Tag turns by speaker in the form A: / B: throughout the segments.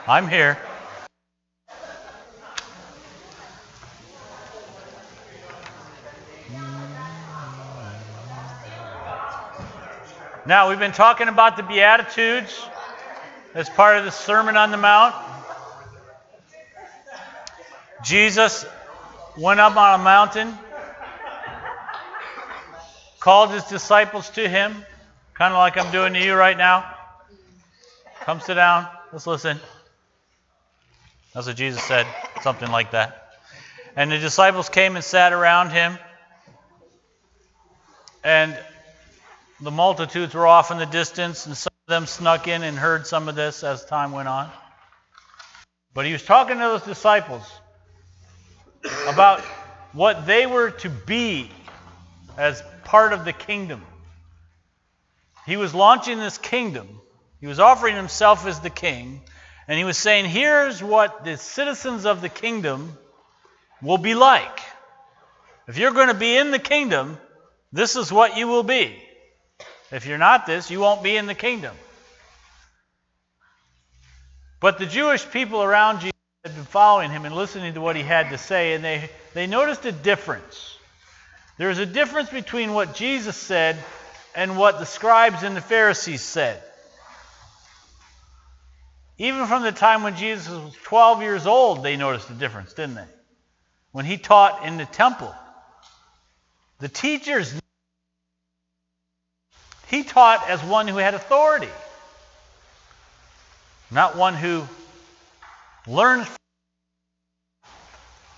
A: I'm here. Now, we've been talking about the Beatitudes as part of the Sermon on the Mount. Jesus went up on a mountain, called his disciples to him, kind of like I'm doing to you right now. Come sit down. Let's listen. That's what Jesus said, something like that. And the disciples came and sat around him, and the multitudes were off in the distance, and some of them snuck in and heard some of this as time went on. But he was talking to those disciples about what they were to be as part of the kingdom. He was launching this kingdom. He was offering himself as the king, and he was saying, here's what the citizens of the kingdom will be like. If you're going to be in the kingdom, this is what you will be. If you're not this, you won't be in the kingdom. But the Jewish people around Jesus had been following him and listening to what he had to say, and they noticed a difference. There was a difference between what Jesus said and what the scribes and the Pharisees said. Even from the time when Jesus was 12 years old, they noticed a difference, didn't they? When he taught in the temple. The teachers, he taught as one who had authority, not one who learned,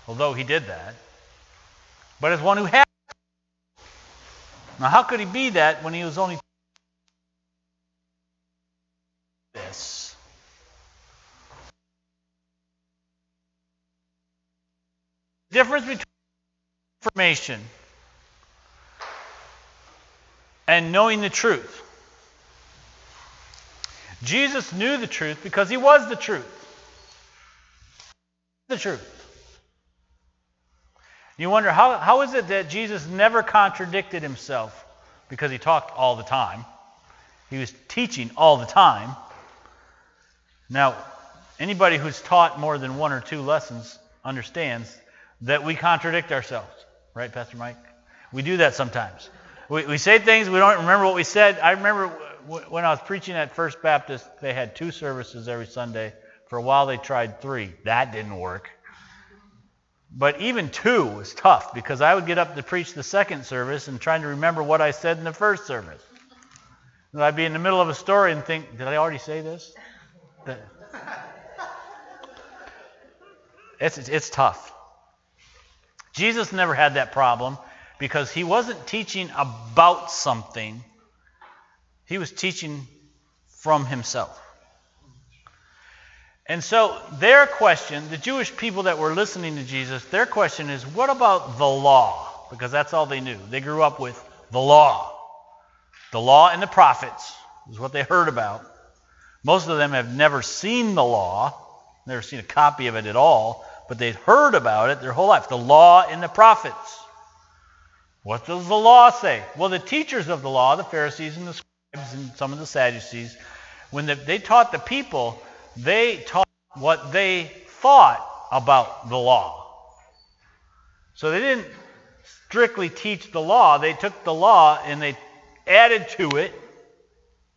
A: although he did that, but as one who had. Now, how could he be that when he was only this? The difference between information and knowing the truth. Jesus knew the truth because he was the truth. The truth. You wonder, how is it that Jesus never contradicted himself? Because he talked all the time. He was teaching all the time. Now, anybody who's taught more than one or two lessons understands that we contradict ourselves. Right, Pastor Mike? We do that sometimes. We say things, we don't remember what we said. I remember when I was preaching at First Baptist, they had 2 services every Sunday. For a while they tried 3. That didn't work. But even 2 was tough because I would get up to preach the second service and trying to remember what I said in the first service. And I'd be in the middle of a story and think, did I already say this? It's tough. Jesus never had that problem because he wasn't teaching about something. He was teaching from himself. And so their question, the Jewish people that were listening to Jesus, their question is, what about the law? Because that's all they knew. They grew up with the law. The law and the prophets is what they heard about. Most of them have never seen the law, never seen a copy of it at all, but they'd heard about it their whole life. The law and the prophets. What does the law say? Well, the teachers of the law, the Pharisees and the scribes and some of the Sadducees, when they taught the people, they taught what they thought about the law. So they didn't strictly teach the law. They took the law and they added to it.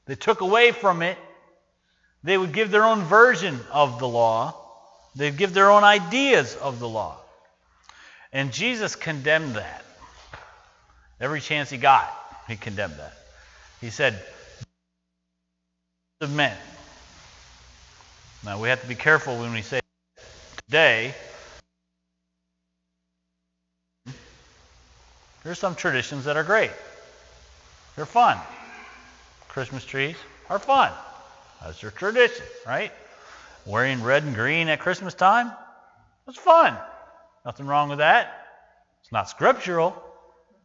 A: They took away from it. They would give their own version of the law. They'd give their own ideas of the law. And Jesus condemned that. Every chance he got, he condemned that. He said, of men. Now, we have to be careful when we say today. There's some traditions that are great. They're fun. Christmas trees are fun. That's your tradition, right? Wearing red and green at Christmas time, that's fun. Nothing wrong with that. It's not scriptural.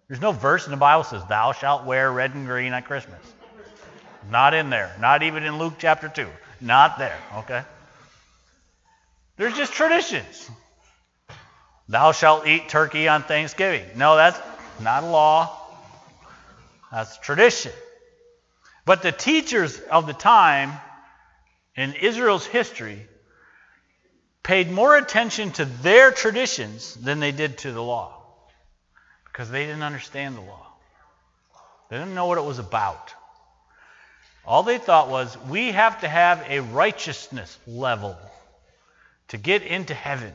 A: There's no verse in the Bible that says, thou shalt wear red and green at Christmas. Not in there. Not even in Luke chapter 2. Not there, okay? There's just traditions. Thou shalt eat turkey on Thanksgiving. No, that's not a law. That's tradition. But the teachers of the time in Israel's history paid more attention to their traditions than they did to the law, because they didn't understand the law. They didn't know what it was about. All they thought was, we have to have a righteousness level to get into heaven.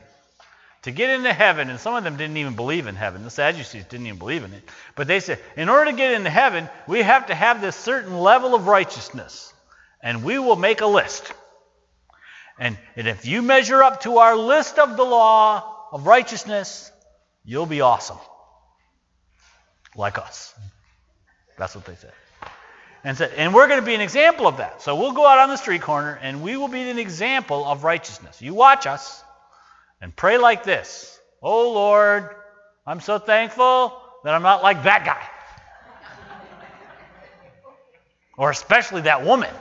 A: To get into heaven, and some of them didn't even believe in heaven. The Sadducees didn't even believe in it. But they said, in order to get into heaven, we have to have this certain level of righteousness. And we will make a list. And if you measure up to our list of the law of righteousness, you'll be awesome. Like us. That's what they said. And we're going to be an example of that. So we'll go out on the street corner, and we will be an example of righteousness. You watch us, and pray like this. Oh, Lord, I'm so thankful that I'm not like that guy. Or especially that woman.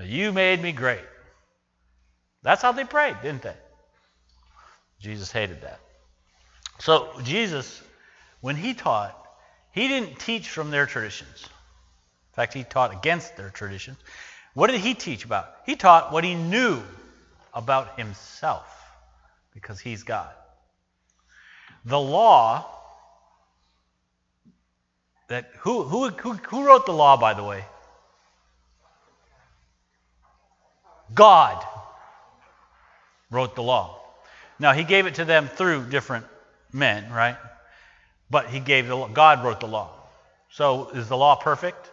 A: You made me great. That's how they prayed, didn't they? Jesus hated that. So Jesus, when he taught, he didn't teach from their traditions. In fact, he taught against their traditions. What did he teach about? He taught what he knew about himself, because he's God. The law, that who wrote the law, by the way? God wrote the law. Now, he gave it to them through different men, right? But God wrote the law. So is the law perfect?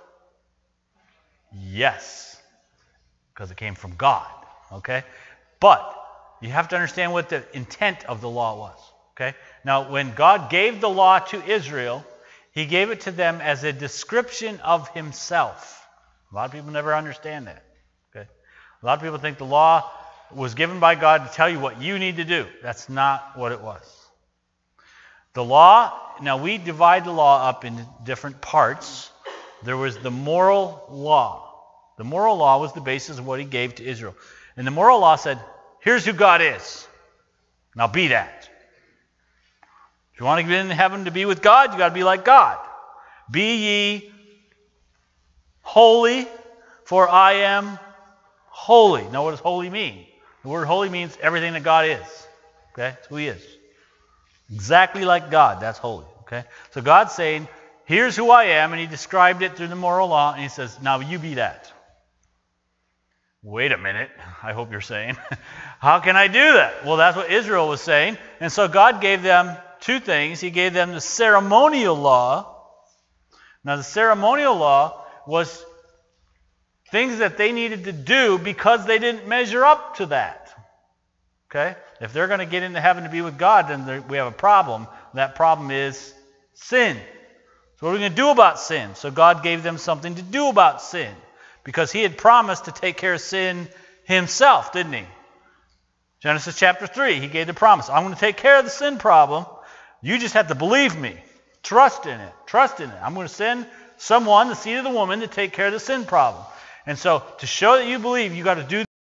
A: Yes, because it came from God, okay? But you have to understand what the intent of the law was, okay? Now, when God gave the law to Israel, he gave it to them as a description of himself. A lot of people never understand that, okay? A lot of people think the law was given by God to tell you what you need to do. That's not what it was. The law, now we divide the law up into different parts. There was the moral law. The moral law was the basis of what he gave to Israel. And the moral law said, here's who God is. Now be that. If you want to get into heaven to be with God, you got to be like God. Be ye holy, for I am holy. Now what does holy mean? The word holy means everything that God is. Okay? That's who he is. Exactly like God. That's holy. Okay? So God's saying, here's who I am, and he described it through the moral law, and he says, now you be that. Wait a minute, I hope you're saying. How can I do that? Well, that's what Israel was saying. And so God gave them two things. He gave them the ceremonial law. Now, the ceremonial law was things that they needed to do because they didn't measure up to that. Okay? If they're going to get into heaven to be with God, then we have a problem. That problem is sin. So what are we going to do about sin? So God gave them something to do about sin, because he had promised to take care of sin himself, didn't he? Genesis chapter 3, he gave the promise. I'm going to take care of the sin problem. You just have to believe me. Trust in it. Trust in it. I'm going to send someone, the seed of the woman, to take care of the sin problem. And so to show that you believe, you got to do